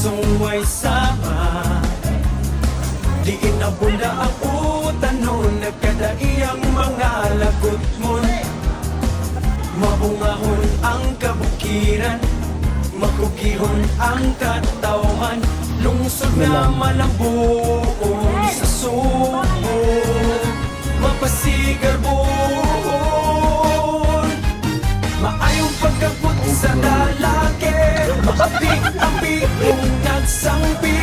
sungway sama. Diin na bunda ang utanon, nagkadaiyang mga lagot mo. Mabungahon ang kabukiran, makukihon ang katawan. Lungsod na malambuon sa sumo, mapasigar buon. Maayong pagkabot sa Dalaguete, maapik ang bigong nagsangbi.